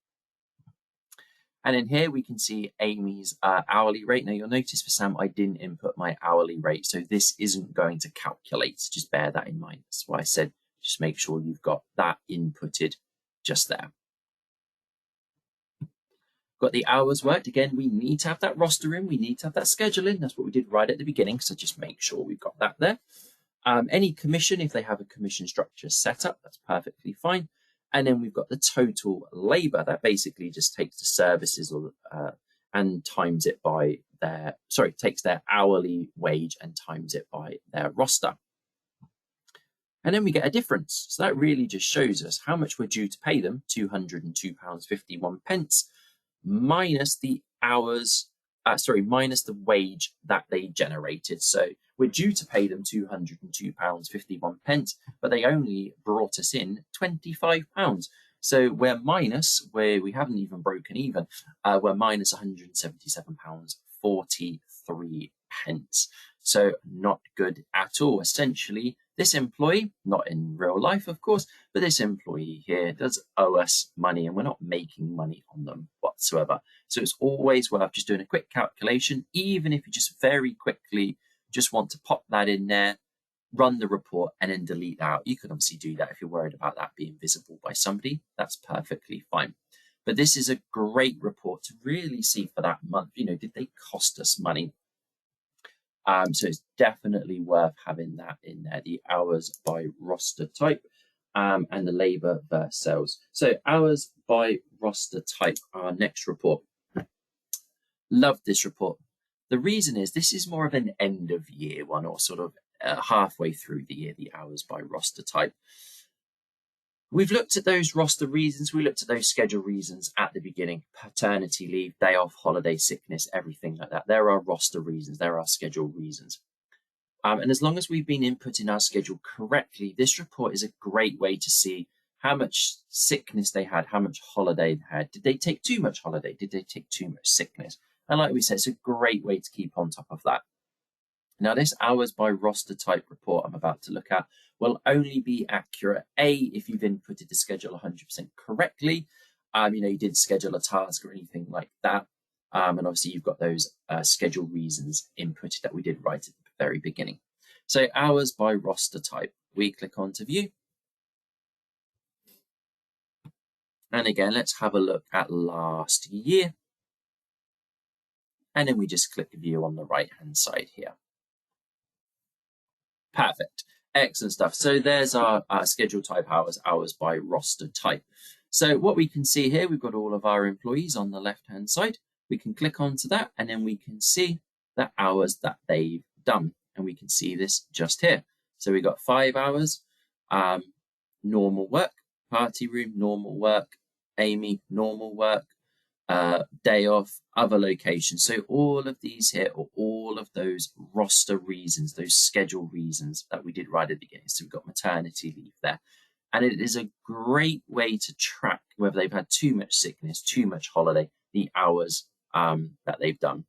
Speaker 1: And in here we can see Amy's hourly rate. Now you'll notice for Sam, I didn't input my hourly rate, so this isn't going to calculate. So just bear that in mind. That's why I said just make sure you've got that inputted just there. Got the hours worked. Again, we need to have that roster in. We need to have that schedule in. That's what we did right at the beginning. So just make sure we've got that there. Any commission, if they have a commission structure set up, that's perfectly fine. And then we've got the total labor. That basically just takes the services and times it by takes their hourly wage and times it by their roster. And then we get a difference. So that really just shows us how much we're due to pay them, £202.51, minus the hours, minus the wage that they generated. So we're due to pay them £202.51, but they only brought us in £25. So we're minus, where we haven't even broken even, we're minus £177.43. So not good at all. Essentially, this employee, not in real life, of course, but this employee here does owe us money and we're not making money on them whatsoever. So it's always worth just doing a quick calculation, even if you just very quickly just want to pop that in there, run the report and then delete that out. You can obviously do that if you're worried about that being visible by somebody. That's perfectly fine. But this is a great report to really see for that month, did they cost us money? So it's definitely worth having that in there, the hours by roster type and the labor versus sales. So hours by roster type, our next report. Love this report. The reason is this is more of an end of year one, or sort of halfway through the year, the hours by roster type. We've looked at those roster reasons. We looked at those schedule reasons at the beginning: paternity leave, day off, holiday, sickness, everything like that. There are roster reasons. There are schedule reasons. And as long as we've been inputting our schedule correctly, this report is a great way to see how much sickness they had, how much holiday they had. Did they take too much holiday? Did they take too much sickness? And like we said, it's a great way to keep on top of that. Now, this hours by roster type report I'm about to look at will only be accurate, if you've inputted the schedule 100% correctly. You didn't schedule a task or anything like that. And obviously you've got those schedule reasons inputted that we did right at the very beginning. So hours by roster type, we click on to view. And again, let's have a look at last year. And then we just click view on the right-hand side here. Perfect. Excellent stuff. So there's our schedule type hours by roster type. So what we can see here, we've got all of our employees on the left-hand side. We can click onto that and then we can see the hours that they've done. And we can see this just here. So we got 5 hours, normal work, party room, normal work, Amy, normal work, day off, other locations. So all of these here are all of those roster reasons, those schedule reasons that we did right at the beginning. So we've got maternity leave there. And it is a great way to track whether they've had too much sickness, too much holiday, the hours that they've done.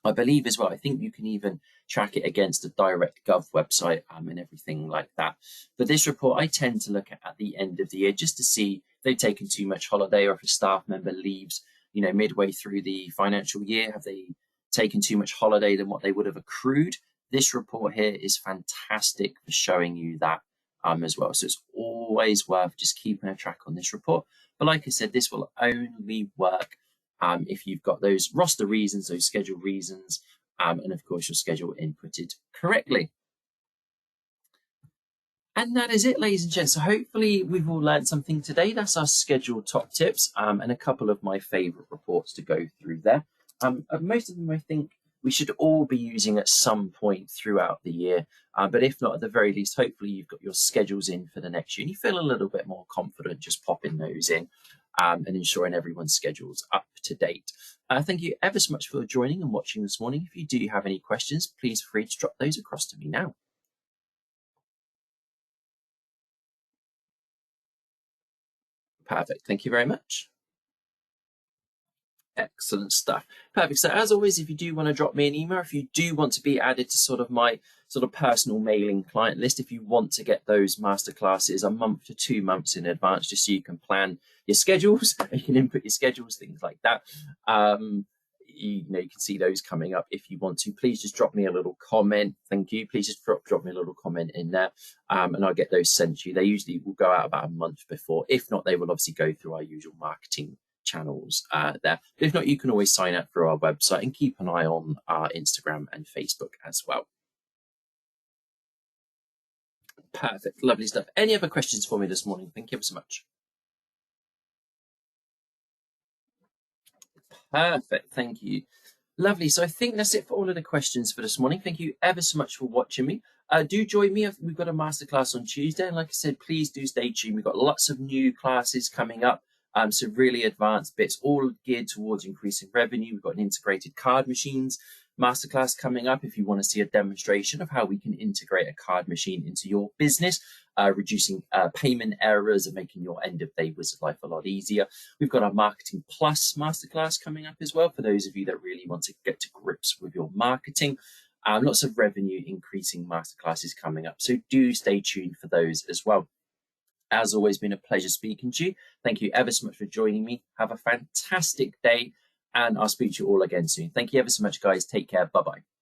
Speaker 1: I believe as well, I think you can even track it against the DirectGov website and everything like that. But this report, I tend to look at the end of the year just to see if they've taken too much holiday, or if a staff member leaves, midway through the financial year. Have they taken too much holiday than what they would have accrued? This report here is fantastic for showing you that as well. So it's always worth just keeping a track on this report. But like I said, this will only work if you've got those roster reasons, those schedule reasons, and of course your schedule inputted correctly. And that is it, ladies and gents. So hopefully we've all learned something today. That's our schedule top tips and a couple of my favorite reports to go through there. Most of them I think we should all be using at some point throughout the year. But if not, at the very least, hopefully you've got your schedules in for the next year and you feel a little bit more confident just popping those in and ensuring everyone's schedule's up to date. Thank you ever so much for joining and watching this morning. If you do have any questions, please feel free to drop those across to me now. Perfect. Thank you very much. Excellent stuff. Perfect. So as always, if you do want to drop me an email, if you do want to be added to sort of my personal mailing client list, if you want to get those masterclasses a month to 2 months in advance, just so you can plan your schedules, you can input your schedules, things like that. You can see those coming up. If you want to, please just drop me a little comment. Thank you. Please just drop me a little comment in there, and I'll get those sent to you. They usually will go out about a month before. If not, they will obviously go through our usual marketing channels there. But if not, you can always sign up through our website and keep an eye on our Instagram and Facebook as well. Perfect. Lovely stuff. Any other questions for me this morning? Thank you ever so much. Perfect. Thank you. Lovely. So I think that's it for all of the questions for this morning. Thank you ever so much for watching me. Do join me. We've got a masterclass on Tuesday. And like I said, please do stay tuned. We've got lots of new classes coming up. Some really advanced bits, all geared towards increasing revenue. We've got an integrated card machines masterclass coming up. If you want to see a demonstration of how we can integrate a card machine into your business, reducing payment errors and making your end of day wizard life a lot easier. We've got our Marketing Plus masterclass coming up as well for those of you that really want to get to grips with your marketing. Lots of revenue increasing masterclasses coming up. So do stay tuned for those as well. As always, been a pleasure speaking to you. Thank you ever so much for joining me. Have a fantastic day, and I'll speak to you all again soon. Thank you ever so much, guys. Take care. Bye-bye.